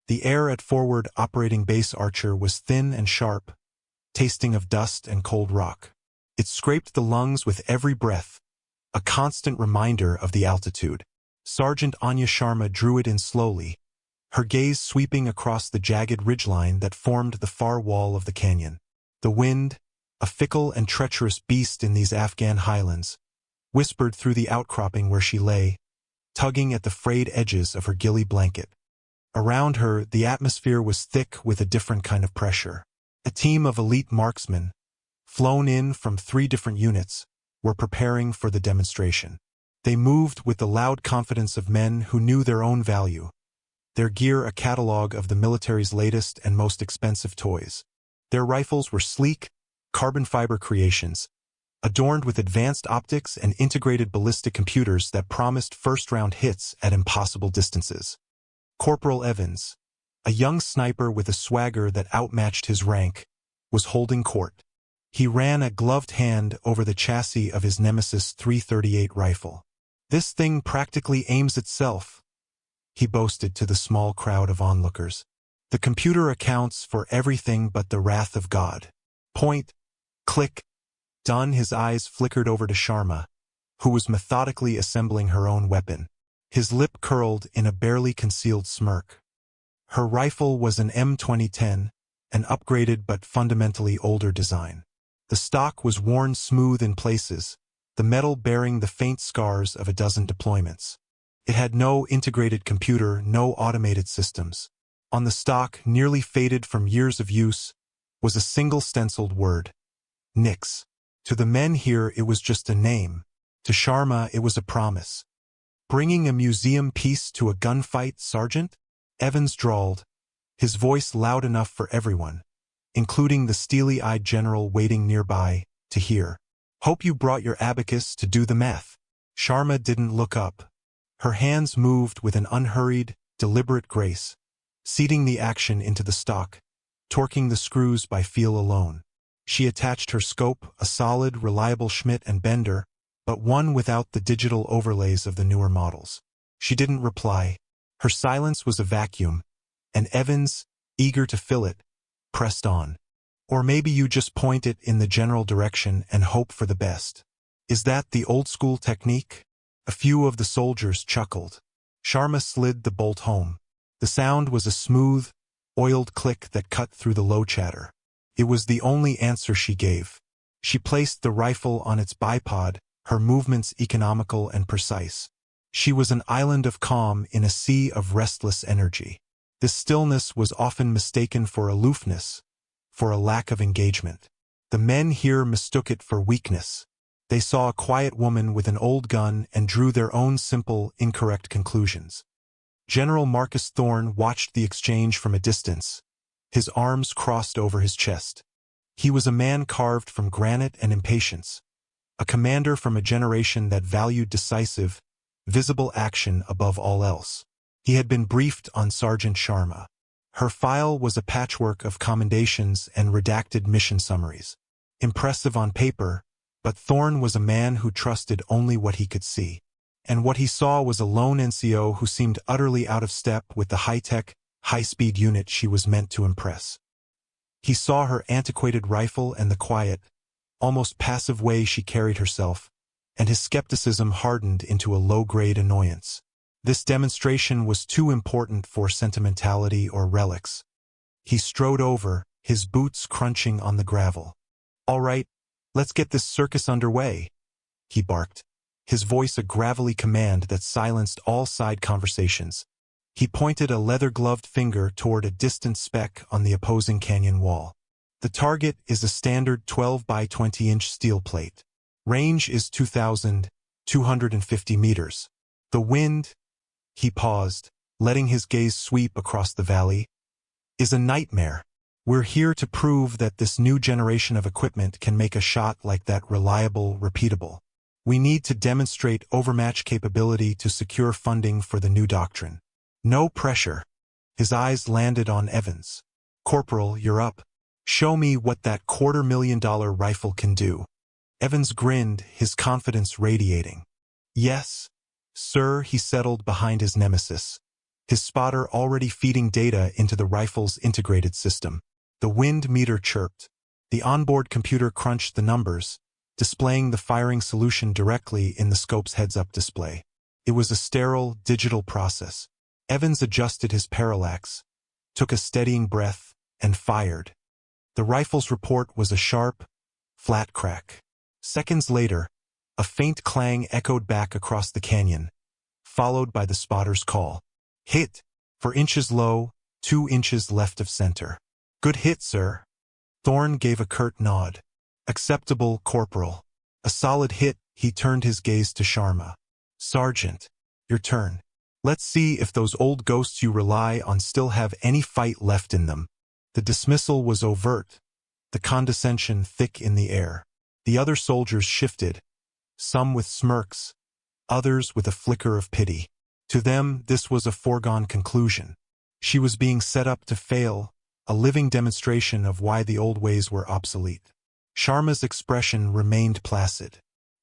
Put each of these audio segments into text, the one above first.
The air at forward operating base Archer was thin and sharp, tasting of dust and cold rock. It scraped the lungs with every breath, a constant reminder of the altitude. Sergeant Anya Sharma drew it in slowly, her gaze sweeping across the jagged ridgeline that formed the far wall of the canyon. The wind, a fickle and treacherous beast in these Afghan highlands, whispered through the outcropping where she lay, tugging at the frayed edges of her ghillie blanket. Around her, the atmosphere was thick with a different kind of pressure. A team of elite marksmen, flown in from 3 different units, were preparing for the demonstration. They moved with the loud confidence of men who knew their own value, their gear a catalog of the military's latest and most expensive toys. Their rifles were sleek, carbon fiber creations, adorned with advanced optics and integrated ballistic computers that promised first-round hits at impossible distances. Corporal Evans, a young sniper with a swagger that outmatched his rank, was holding court. He ran a gloved hand over the chassis of his Nemesis 338 rifle. "This thing practically aims itself," he boasted to the small crowd of onlookers. "The computer accounts for everything but the wrath of God. Point, click, done." His eyes flickered over to Sharma, who was methodically assembling her own weapon. His lip curled in a barely concealed smirk. Her rifle was an M2010, an upgraded but fundamentally older design. The stock was worn smooth in places, the metal bearing the faint scars of a dozen deployments. It had no integrated computer, no automated systems. On the stock, nearly faded from years of use, was a single stenciled word: Nix. To the men here it was just a name. To Sharma it was a promise. "Bringing a museum piece to a gunfight, Sergeant?" Evans drawled, his voice loud enough for everyone, including the steely-eyed general waiting nearby, to hear. "Hope you brought your abacus to do the math." Sharma didn't look up. Her hands moved with an unhurried, deliberate grace, seeding the action into the stock, torquing the screws by feel alone. She attached her scope, a solid, reliable Schmidt and Bender, but one without the digital overlays of the newer models. She didn't reply. Her silence was a vacuum, and Evans, eager to fill it, pressed on. "Or maybe you just point it in the general direction and hope for the best. Is that the old-school technique?" A few of the soldiers chuckled. Sharma slid the bolt home. The sound was a smooth, oiled click that cut through the low chatter. It was the only answer she gave. She placed the rifle on its bipod, her movements economical and precise. She was an island of calm in a sea of restless energy. This stillness was often mistaken for aloofness, for a lack of engagement. The men here mistook it for weakness. They saw a quiet woman with an old gun and drew their own simple, incorrect conclusions. General Marcus Thorne watched the exchange from a distance, his arms crossed over his chest. He was a man carved from granite and impatience, a commander from a generation that valued decisive, visible action above all else. He had been briefed on Sergeant Sharma. Her file was a patchwork of commendations and redacted mission summaries. Impressive on paper, but Thorne was a man who trusted only what he could see. And what he saw was a lone NCO who seemed utterly out of step with the high-tech, high-speed unit she was meant to impress. He saw her antiquated rifle and the quiet, almost passive way she carried herself, and his skepticism hardened into a low-grade annoyance. This demonstration was too important for sentimentality or relics. He strode over, his boots crunching on the gravel. "All right, let's get this circus underway," he barked, his voice a gravelly command that silenced all side conversations. He pointed a leather-gloved finger toward a distant speck on the opposing canyon wall. "The target is a standard 12 by 20-inch steel plate. Range is 2,250 meters. The wind," he paused, letting his gaze sweep across the valley, "is a nightmare. We're here to prove that this new generation of equipment can make a shot like that reliable, repeatable. We need to demonstrate overmatch capability to secure funding for the new doctrine." "No pressure." His eyes landed on Evans. "Corporal, you're up. Show me what that $250,000 rifle can do." Evans grinned, his confidence radiating. "Yes, sir," he settled behind his nemesis. his spotter already feeding data into the rifle's integrated system. The wind meter chirped. The onboard computer crunched the numbers, displaying the firing solution directly in the scope's heads-up display. It was a sterile, digital process. Evans adjusted his parallax, took a steadying breath, and fired. The rifle's report was a sharp, flat crack. Seconds later, a faint clang echoed back across the canyon, followed by the spotter's call. Hit! 4 inches low, 2 inches left of center. Good hit, sir. Thorne gave a curt nod. Acceptable, Corporal. A solid hit. He turned his gaze to Sharma. Sergeant, your turn. Let's see if those old ghosts you rely on still have any fight left in them. The dismissal was overt, the condescension thick in the air. The other soldiers shifted, some with smirks, others with a flicker of pity. To them, this was a foregone conclusion. She was being set up to fail, a living demonstration of why the old ways were obsolete. Sharma's expression remained placid.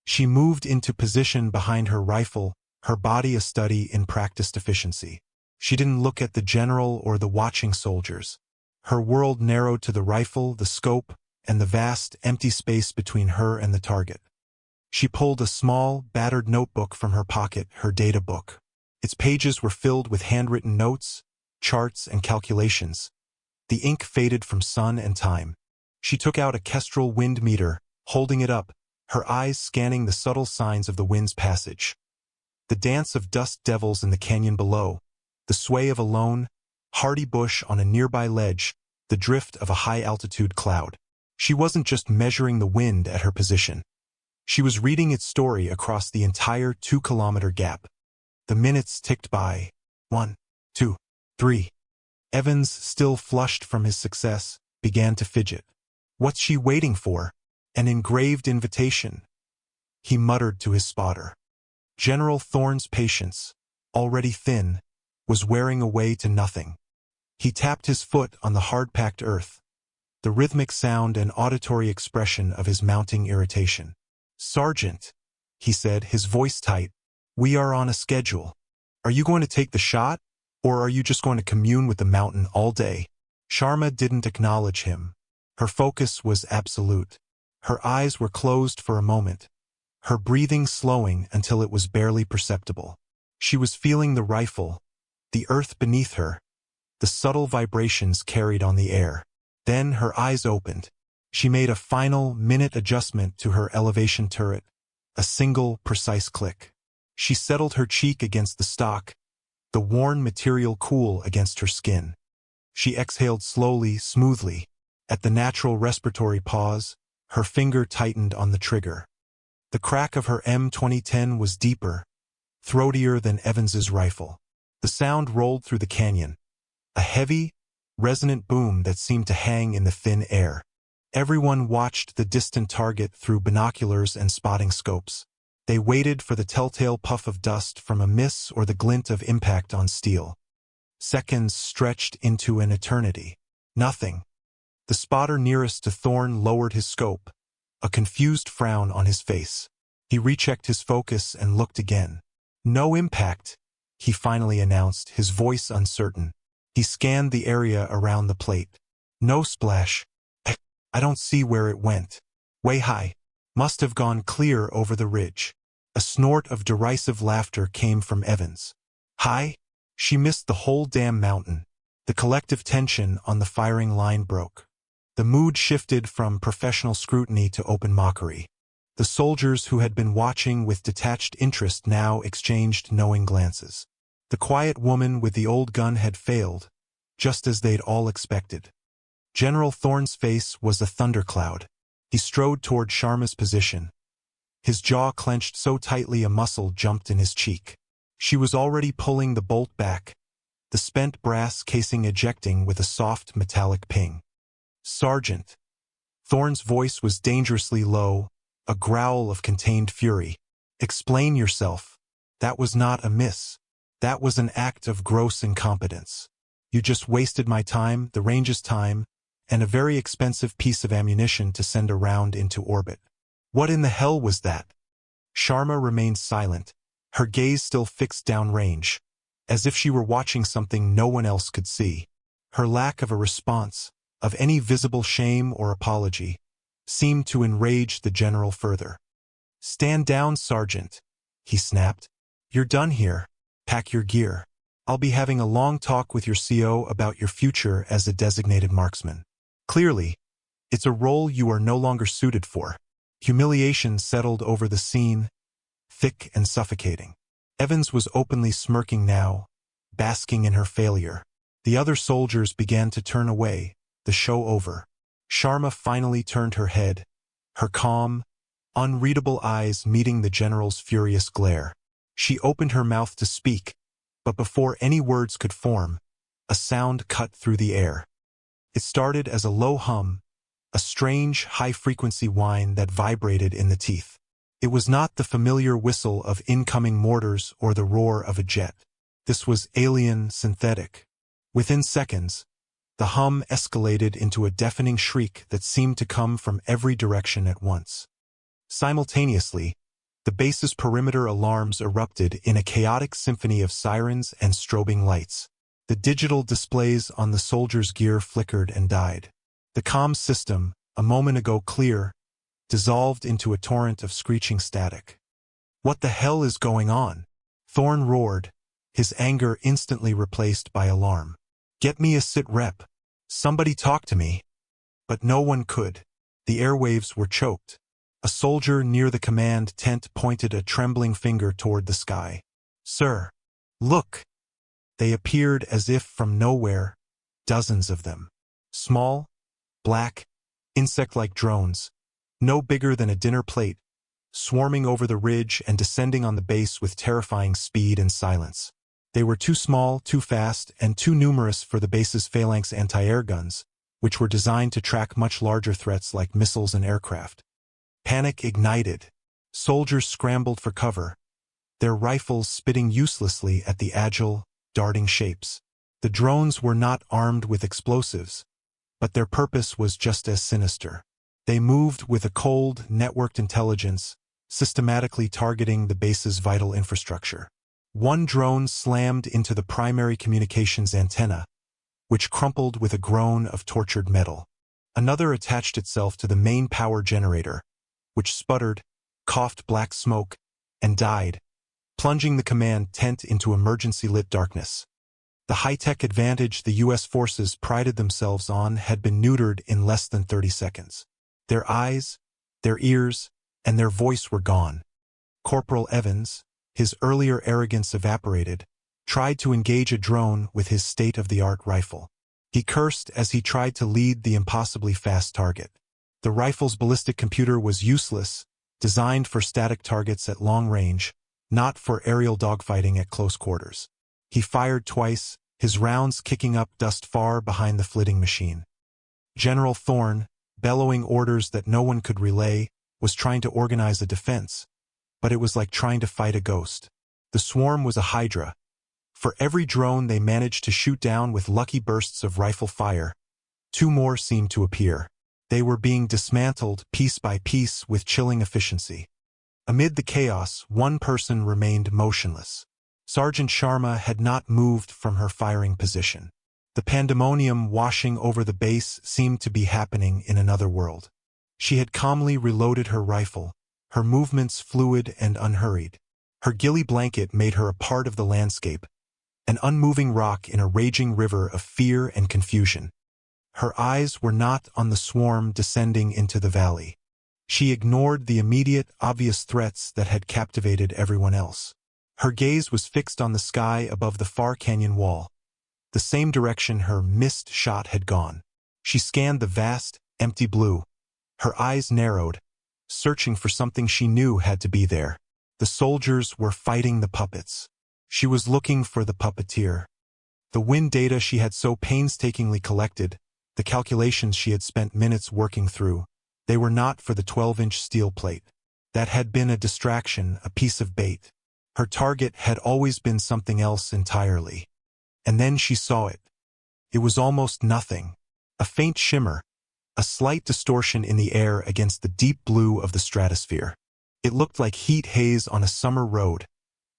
She moved into position behind her rifle, her body a study in practiced efficiency. She didn't look at the general or the watching soldiers. Her world narrowed to the rifle, the scope, and the vast, empty space between her and the target. She pulled a small, battered notebook from her pocket, her data book. Its pages were filled with handwritten notes, charts, and calculations. The ink faded from sun and time. She took out a kestrel wind meter, holding it up, her eyes scanning the subtle signs of the wind's passage. The dance of dust devils in the canyon below, the sway of a lone, hardy bush on a nearby ledge, the drift of a high-altitude cloud. She wasn't just measuring the wind at her position. She was reading its story across the entire 2-kilometer gap. The minutes ticked by. 1, 2, 3. Evans, still flushed from his success, began to fidget. What's she waiting for? An engraved invitation. He muttered to his spotter. General Thorne's patience, already thin, was wearing away to nothing. He tapped his foot on the hard-packed earth, the rhythmic sound and auditory expression of his mounting irritation. Sergeant, he said, his voice tight, we are on a schedule. Are you going to take the shot, or are you just going to commune with the mountain all day? Sharma didn't acknowledge him. Her focus was absolute. Her eyes were closed for a moment, her breathing slowing until it was barely perceptible. She was feeling the rifle, the earth beneath her, the subtle vibrations carried on the air. Then her eyes opened. She made a final, minute adjustment to her elevation turret, a single, precise click. She settled her cheek against the stock, the worn material cool against her skin. She exhaled slowly, smoothly. At the natural respiratory pause, her finger tightened on the trigger. The crack of her M2010 was deeper, throatier than Evans's rifle. The sound rolled through the canyon, a heavy, resonant boom that seemed to hang in the thin air. Everyone watched the distant target through binoculars and spotting scopes. They waited for the telltale puff of dust from a miss or the glint of impact on steel. Seconds stretched into an eternity. Nothing. The spotter nearest to Thorne lowered his scope, a confused frown on his face. He rechecked his focus and looked again. No impact, he finally announced, his voice uncertain. He scanned the area around the plate. No splash. I don't see where it went. Way high. Must have gone clear over the ridge. A snort of derisive laughter came from Evans. High? She missed the whole damn mountain. The collective tension on the firing line broke. The mood shifted from professional scrutiny to open mockery. The soldiers who had been watching with detached interest now exchanged knowing glances. The quiet woman with the old gun had failed, just as they'd all expected. General Thorne's face was a thundercloud. He strode toward Sharma's position. His jaw clenched so tightly a muscle jumped in his cheek. She was already pulling the bolt back, the spent brass casing ejecting with a soft metallic ping. Sergeant. Thorne's voice was dangerously low, a growl of contained fury. Explain yourself. That was not a miss. That was an act of gross incompetence. You just wasted my time, the range's time, and a very expensive piece of ammunition to send a round into orbit. What in the hell was that? Sharma remained silent, her gaze still fixed downrange. as if she were watching something no one else could see. Her lack of a response, of any visible shame or apology, seemed to enrage the general further. "Stand down, Sergeant," he snapped. "You're done here. Pack your gear. I'll be having a long talk with your CO about your future as a designated marksman. Clearly, it's a role you are no longer suited for." Humiliation settled over the scene, thick and suffocating. Evans was openly smirking now, basking in her failure. The other soldiers began to turn away, the show over. Sharma finally turned her head, her calm, unreadable eyes meeting the general's furious glare. She opened her mouth to speak, but before any words could form, a sound cut through the air. It started as a low hum, a strange, high-frequency whine that vibrated in the teeth. It was not the familiar whistle of incoming mortars or the roar of a jet. This was alien, synthetic. Within seconds, the hum escalated into a deafening shriek that seemed to come from every direction at once. Simultaneously, the base's perimeter alarms erupted in a chaotic symphony of sirens and strobing lights. The digital displays on the soldiers' gear flickered and died. The comm system, a moment ago clear, dissolved into a torrent of screeching static. "What the hell is going on?" Thorne roared, his anger instantly replaced by alarm. "Get me a sit rep. Somebody talk to me." But no one could. The airwaves were choked. A soldier near the command tent pointed a trembling finger toward the sky. "Sir, look!" They appeared as if from nowhere, dozens of them. Small, black, insect-like drones, no bigger than a dinner plate, swarming over the ridge and descending on the base with terrifying speed and silence. They were too small, too fast, and too numerous for the base's phalanx anti-air guns, which were designed to track much larger threats like missiles and aircraft. Panic ignited. Soldiers scrambled for cover, their rifles spitting uselessly at the agile, darting shapes. The drones were not armed with explosives, but their purpose was just as sinister. They moved with a cold, networked intelligence, systematically targeting the base's vital infrastructure. One drone slammed into the primary communications antenna, which crumpled with a groan of tortured metal. Another attached itself to the main power generator, which sputtered, coughed black smoke, and died, plunging the command tent into emergency-lit darkness. The high-tech advantage the U.S. forces prided themselves on had been neutered in less than 30 seconds. Their eyes, their ears, and their voice were gone. Corporal Evans, his earlier arrogance evaporated, tried to engage a drone with his state-of-the-art rifle. He cursed as he tried to lead the impossibly fast target. The rifle's ballistic computer was useless, designed for static targets at long range, not for aerial dogfighting at close quarters. He fired twice, his rounds kicking up dust far behind the flitting machine. General Thorne, bellowing orders that no one could relay, was trying to organize a defense, but it was like trying to fight a ghost. The swarm was a hydra. For every drone they managed to shoot down with lucky bursts of rifle fire, two more seemed to appear. They were being dismantled piece by piece with chilling efficiency. Amid the chaos, one person remained motionless. Sergeant Sharma had not moved from her firing position. The pandemonium washing over the base seemed to be happening in another world. She had calmly reloaded her rifle, her movements fluid and unhurried. Her ghillie blanket made her a part of the landscape, an unmoving rock in a raging river of fear and confusion. Her eyes were not on the swarm descending into the valley. She ignored the immediate, obvious threats that had captivated everyone else. Her gaze was fixed on the sky above the far canyon wall, the same direction her missed shot had gone. She scanned the vast, empty blue. Her eyes narrowed, searching for something she knew had to be there. The soldiers were fighting the puppets. She was looking for the puppeteer. The wind data she had so painstakingly collected, the calculations she had spent minutes working through, they were not for the 12-inch steel plate. That had been a distraction, a piece of bait. Her target had always been something else entirely. And then she saw it. It was almost nothing. A faint shimmer, a slight distortion in the air against the deep blue of the stratosphere. It looked like heat haze on a summer road,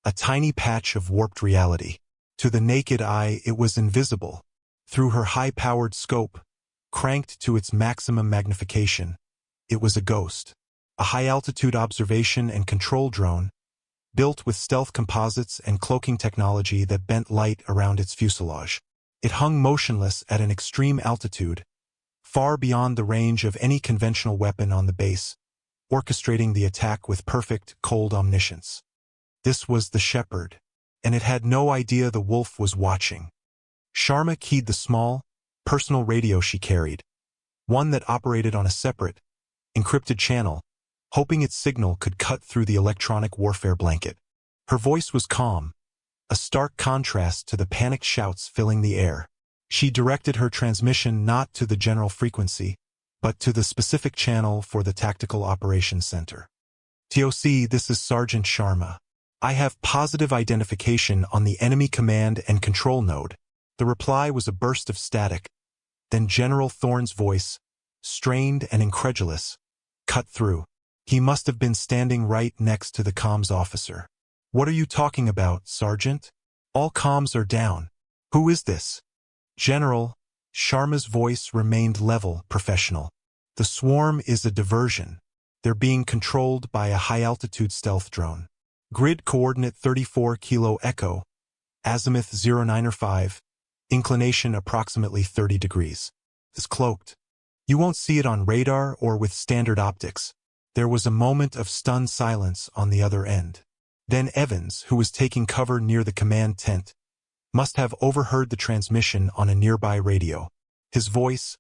a tiny patch of warped reality. To the naked eye, it was invisible. Through her high-powered scope, cranked to its maximum magnification, it was a ghost. A high-altitude observation and control drone, built with stealth composites and cloaking technology that bent light around its fuselage. It hung motionless at an extreme altitude, far beyond the range of any conventional weapon on the base, orchestrating the attack with perfect, cold omniscience. This was the Shepherd, and it had no idea the wolf was watching. Sharma keyed the small, personal radio she carried, one that operated on a separate, encrypted channel, hoping its signal could cut through the electronic warfare blanket. Her voice was calm, a stark contrast to the panicked shouts filling the air. She directed her transmission not to the general frequency, but to the specific channel for the Tactical Operations Center. TOC, this is Sergeant Sharma. I have positive identification on the enemy command and control node. The reply was a burst of static. Then General Thorne's voice, strained and incredulous, cut through. He must have been standing right next to the comms officer. What are you talking about, Sergeant? All comms are down. Who is this? General, Sharma's voice remained level, professional. The swarm is a diversion. They're being controlled by a high-altitude stealth drone. Grid coordinate 34 Kilo Echo, azimuth 0905, inclination approximately 30 degrees. It's cloaked. You won't see it on radar or with standard optics. There was a moment of stunned silence on the other end. Then Evans, who was taking cover near the command tent, must have overheard the transmission on a nearby radio. His voice,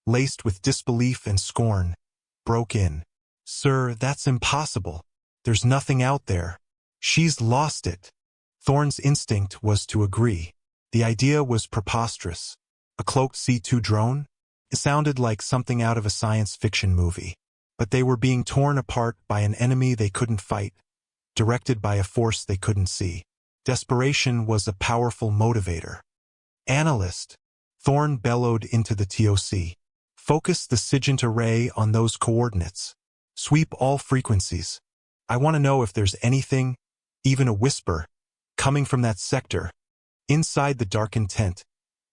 laced with disbelief and scorn, broke in. Sir, that's impossible. There's nothing out there. She's lost it. Thorne's instinct was to agree. The idea was preposterous. A cloaked C-2 drone? It sounded like something out of a science fiction movie. But they were being torn apart by an enemy they couldn't fight, directed by a force they couldn't see. Desperation was a powerful motivator. Analyst, Thorne bellowed into the TOC. Focus the SIGINT array on those coordinates. Sweep all frequencies. I want to know if there's anything, even a whisper, coming from that sector. Inside the darkened tent,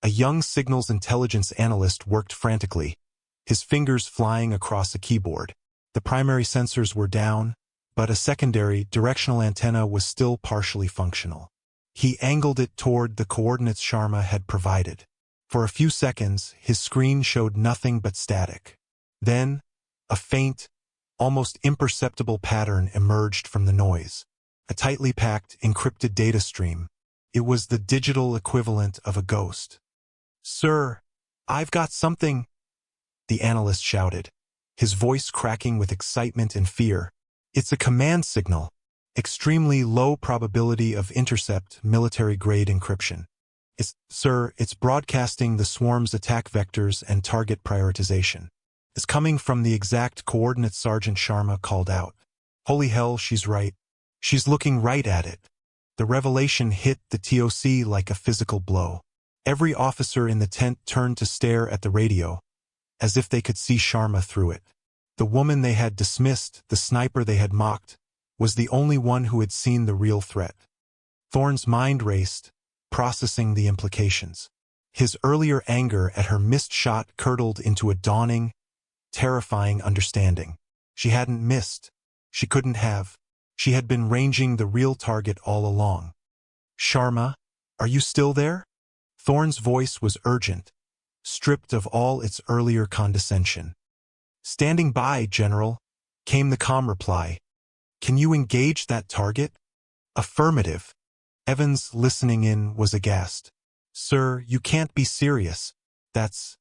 a young signals intelligence analyst worked frantically, his fingers flying across a keyboard. The primary sensors were down, but a secondary, directional antenna was still partially functional. He angled it toward the coordinates Sharma had provided. For a few seconds, his screen showed nothing but static. Then, a faint, almost imperceptible pattern emerged from the noise. A tightly packed, encrypted data stream. It was the digital equivalent of a ghost. Sir, I've got something, the analyst shouted, his voice cracking with excitement and fear. It's a command signal. Extremely low probability of intercept, military-grade encryption. It's broadcasting the swarm's attack vectors and target prioritization. It's coming from the exact coordinates Sergeant Sharma called out. Holy hell, she's right. She's looking right at it. The revelation hit the TOC like a physical blow. Every officer in the tent turned to stare at the radio, as if they could see Sharma through it. The woman they had dismissed, the sniper they had mocked, was the only one who had seen the real threat. Thorne's mind raced, processing the implications. His earlier anger at her missed shot curdled into a dawning, terrifying understanding. She hadn't missed. She couldn't have. She had been ranging the real target all along. Sharma, are you still there? Thorne's voice was urgent, stripped of all its earlier condescension. Standing by, General, came the calm reply. Can you engage that target? Affirmative. Evans, listening in, was aghast. Sir, you can't be serious. That's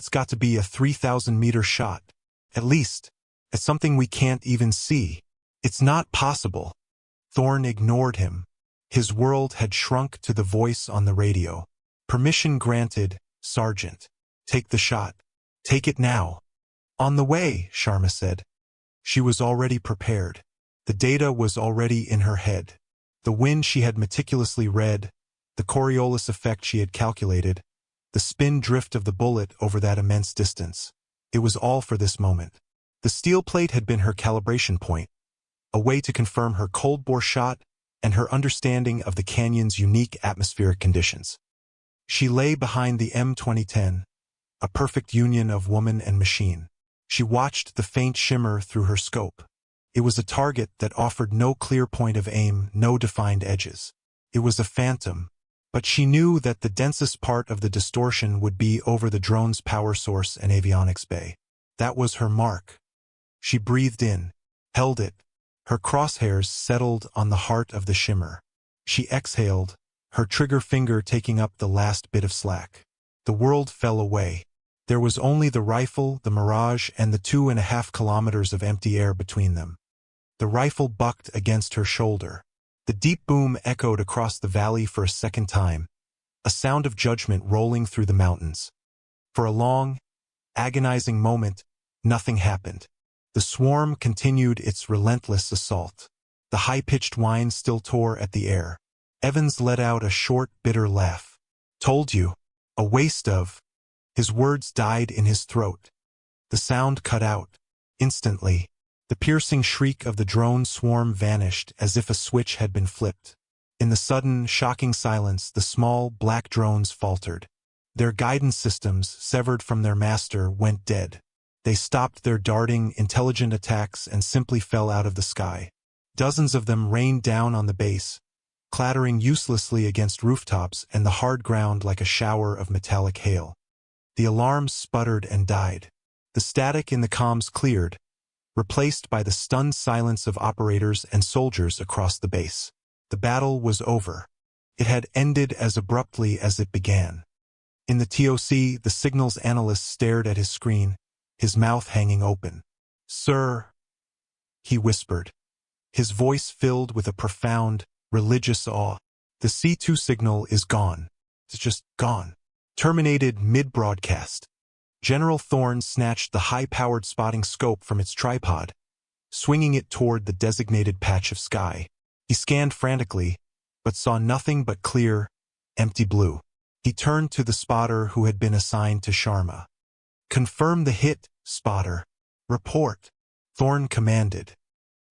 got to be a 3,000-meter shot. At least. It's something we can't even see. It's not possible. Thorne ignored him. His world had shrunk to the voice on the radio. Permission granted, Sergeant. Take the shot. Take it now. On the way, Sharma said. She was already prepared. The data was already in her head. The wind she had meticulously read, the Coriolis effect she had calculated, the spin drift of the bullet over that immense distance. It was all for this moment. The steel plate had been her calibration point, a way to confirm her cold-bore shot and her understanding of the canyon's unique atmospheric conditions. She lay behind the M2010, a perfect union of woman and machine. She watched the faint shimmer through her scope. It was a target that offered no clear point of aim, no defined edges. It was a phantom, but she knew that the densest part of the distortion would be over the drone's power source and avionics bay. That was her mark. She breathed in, held it. Her crosshairs settled on the heart of the shimmer. She exhaled, her trigger finger taking up the last bit of slack. The world fell away. There was only the rifle, the mirage, and the 2.5 kilometers of empty air between them. The rifle bucked against her shoulder. The deep boom echoed across the valley for a second time, a sound of judgment rolling through the mountains. For a long, agonizing moment, nothing happened. The swarm continued its relentless assault. The high-pitched whine still tore at the air. Evans let out a short, bitter laugh. "Told you. A waste of—" His words died in his throat. The sound cut out. Instantly, the piercing shriek of the drone swarm vanished as if a switch had been flipped. In the sudden, shocking silence, the small, black drones faltered. Their guidance systems, severed from their master, went dead. They stopped their darting, intelligent attacks and simply fell out of the sky. Dozens of them rained down on the base, clattering uselessly against rooftops and the hard ground like a shower of metallic hail. The alarms sputtered and died. The static in the comms cleared, replaced by the stunned silence of operators and soldiers across the base. The battle was over. It had ended as abruptly as it began. In the TOC, the signals analyst stared at his screen, his mouth hanging open. "Sir," he whispered, his voice filled with a profound, religious awe. "The C2 signal is gone. It's just gone. Terminated mid-broadcast." General Thorne snatched the high-powered spotting scope from its tripod, swinging it toward the designated patch of sky. He scanned frantically, but saw nothing but clear, empty blue. He turned to the spotter who had been assigned to Sharma. "Confirm the hit, spotter. Report," Thorne commanded.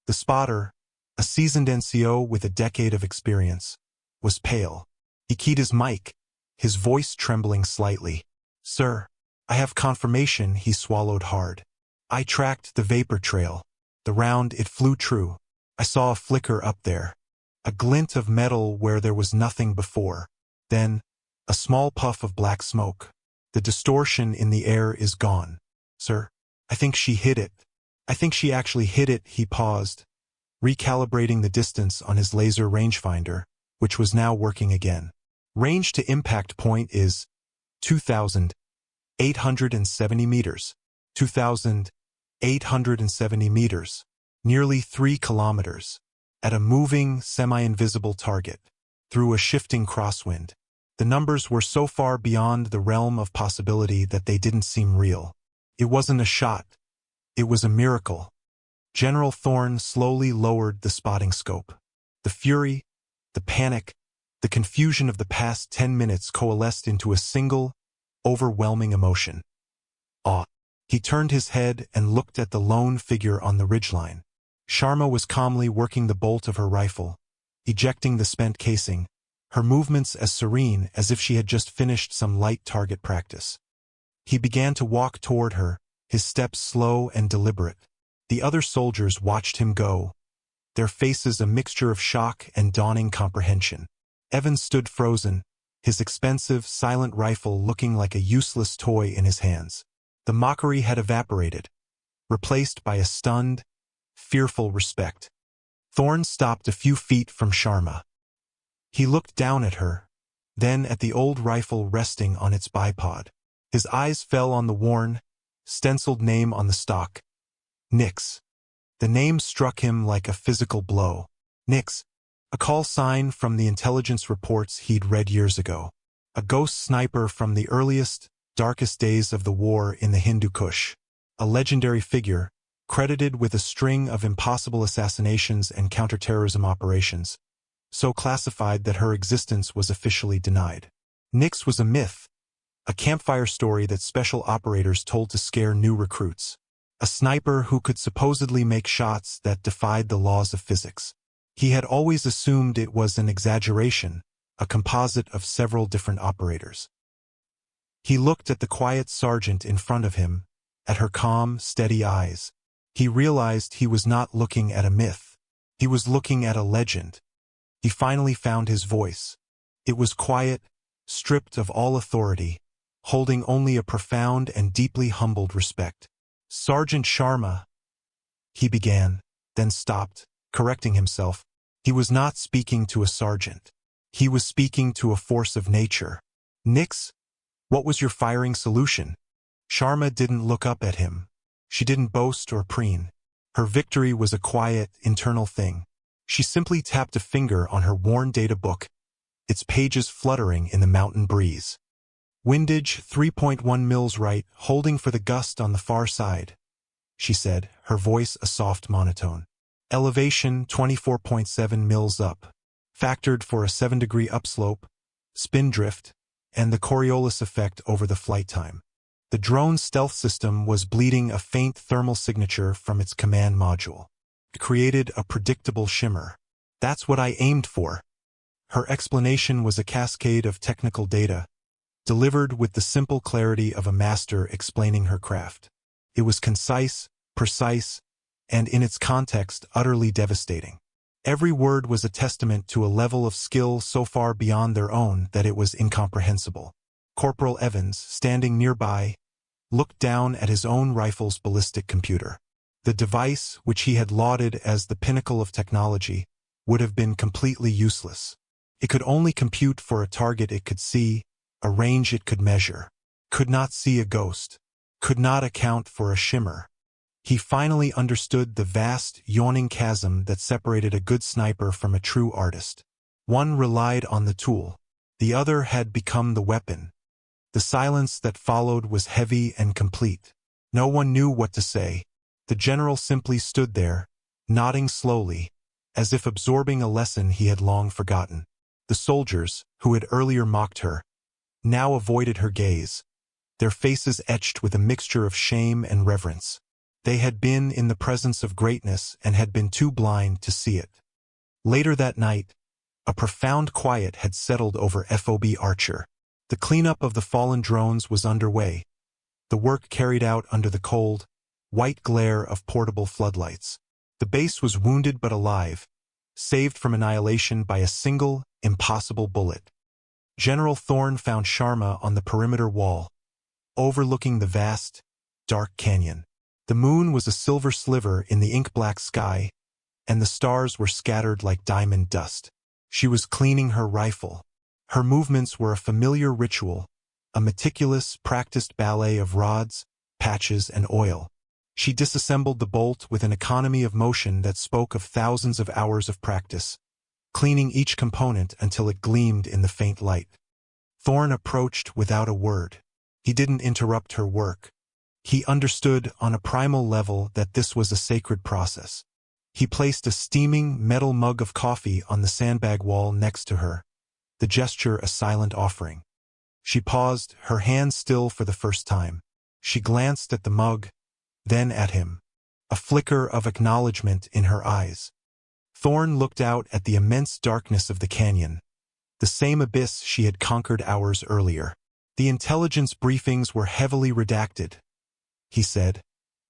The spotter, a seasoned NCO with a decade of experience, was pale. He keyed his mic, his voice trembling slightly. "Sir, I have confirmation," he swallowed hard. "I tracked the vapor trail. The round it flew true. I saw a flicker up there. A glint of metal where there was nothing before. Then, a small puff of black smoke. The distortion in the air is gone. Sir, I think she hit it. I think she actually hit it." He paused, recalibrating the distance on his laser rangefinder, which was now working again. Range to impact point is 2,870 meters. 2,870 meters. Nearly 3 kilometers. At a moving, semi-invisible target. Through a shifting crosswind. The numbers were so far beyond the realm of possibility that they didn't seem real. It wasn't a shot. It was a miracle. General Thorne slowly lowered the spotting scope. The fury, the panic, the confusion of the past 10 minutes coalesced into a single, overwhelming emotion. Awe. He turned his head and looked at the lone figure on the ridgeline. Sharma was calmly working the bolt of her rifle, ejecting the spent casing, her movements as serene as if she had just finished some light target practice. He began to walk toward her, his steps slow and deliberate. The other soldiers watched him go, their faces a mixture of shock and dawning comprehension. Evans stood frozen, his expensive, silent rifle looking like a useless toy in his hands. The mockery had evaporated, replaced by a stunned, fearful respect. Thorne stopped a few feet from Sharma. He looked down at her, then at the old rifle resting on its bipod. His eyes fell on the worn, stenciled name on the stock. Nix. The name struck him like a physical blow. Nix, a call sign from the intelligence reports he'd read years ago. A ghost sniper from the earliest, darkest days of the war in the Hindu Kush. A legendary figure, credited with a string of impossible assassinations and counterterrorism operations, so classified that her existence was officially denied. Nix was a myth, a campfire story that special operators told to scare new recruits. A sniper who could supposedly make shots that defied the laws of physics. He had always assumed it was an exaggeration, a composite of several different operators. He looked at the quiet sergeant in front of him, at her calm, steady eyes. He realized he was not looking at a myth. He was looking at a legend. He finally found his voice. It was quiet, stripped of all authority, holding only a profound and deeply humbled respect. "Sergeant Sharma," he began, then stopped, correcting himself. He was not speaking to a sergeant. He was speaking to a force of nature. "Nix, what was your firing solution?" Sharma didn't look up at him. She didn't boast or preen. Her victory was a quiet, internal thing. She simply tapped a finger on her worn data book, its pages fluttering in the mountain breeze. "Windage 3.1 mils right, holding for the gust on the far side," she said, her voice a soft monotone. "Elevation 24.7 mils up, factored for a 7-degree upslope, spin drift, and the Coriolis effect over the flight time." The drone's stealth system was bleeding a faint thermal signature from its command module. It created a predictable shimmer. "That's what I aimed for." Her explanation was a cascade of technical data, delivered with the simple clarity of a master explaining her craft. It was concise, precise, and in its context utterly devastating. Every word was a testament to a level of skill so far beyond their own that it was incomprehensible. Corporal Evans, standing nearby, looked down at his own rifle's ballistic computer. The device, which he had lauded as the pinnacle of technology, would have been completely useless. It could only compute for a target it could see, a range it could measure, could not see a ghost, could not account for a shimmer. He finally understood the vast, yawning chasm that separated a good sniper from a true artist. One relied on the tool. The other had become the weapon. The silence that followed was heavy and complete. No one knew what to say. The general simply stood there, nodding slowly, as if absorbing a lesson he had long forgotten. The soldiers, who had earlier mocked her, now avoided her gaze, their faces etched with a mixture of shame and reverence. They had been in the presence of greatness and had been too blind to see it. Later that night, a profound quiet had settled over FOB Archer. The cleanup of the fallen drones was underway, the work carried out under the cold, white glare of portable floodlights. The base was wounded but alive, saved from annihilation by a single, impossible bullet. General Thorne found Sharma on the perimeter wall, overlooking the vast, dark canyon. The moon was a silver sliver in the ink-black sky, and the stars were scattered like diamond dust. She was cleaning her rifle. Her movements were a familiar ritual, a meticulous, practiced ballet of rods, patches, and oil. She disassembled the bolt with an economy of motion that spoke of thousands of hours of practice, cleaning each component until it gleamed in the faint light. Thorne approached without a word. He didn't interrupt her work. He understood on a primal level that this was a sacred process. He placed a steaming metal mug of coffee on the sandbag wall next to her, the gesture a silent offering. She paused, her hand still for the first time. She glanced at the mug, then at him, a flicker of acknowledgement in her eyes. Thorne looked out at the immense darkness of the canyon, the same abyss she had conquered hours earlier. "The intelligence briefings were heavily redacted," he said,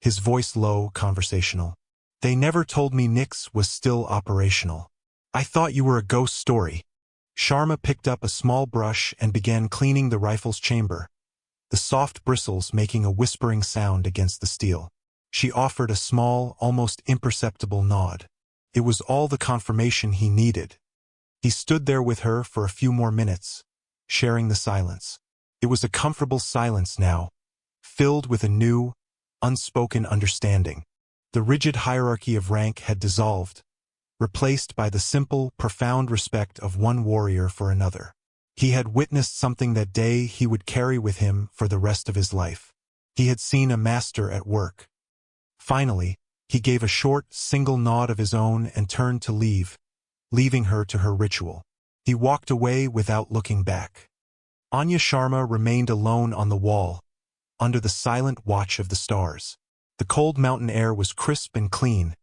his voice low, conversational. "They never told me Nix was still operational. I thought you were a ghost story." Sharma picked up a small brush and began cleaning the rifle's chamber, the soft bristles making a whispering sound against the steel. She offered a small, almost imperceptible nod. It was all the confirmation he needed. He stood there with her for a few more minutes, sharing the silence. It was a comfortable silence now, filled with a new, unspoken understanding. The rigid hierarchy of rank had dissolved, replaced by the simple, profound respect of one warrior for another. He had witnessed something that day he would carry with him for the rest of his life. He had seen a master at work. Finally, he gave a short, single nod of his own and turned to leave, leaving her to her ritual. He walked away without looking back. Anya Sharma remained alone on the wall, under the silent watch of the stars. The cold mountain air was crisp and clean,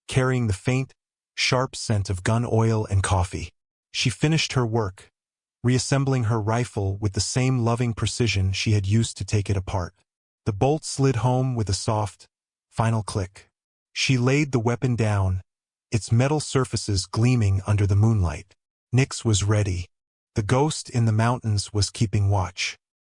carrying the faint, sharp scent of gun oil and coffee. She finished her work, reassembling her rifle with the same loving precision she had used to take it apart. The bolt slid home with a soft, final click. She laid the weapon down, its metal surfaces gleaming under the moonlight. Nyx was ready. The ghost in the mountains was keeping watch.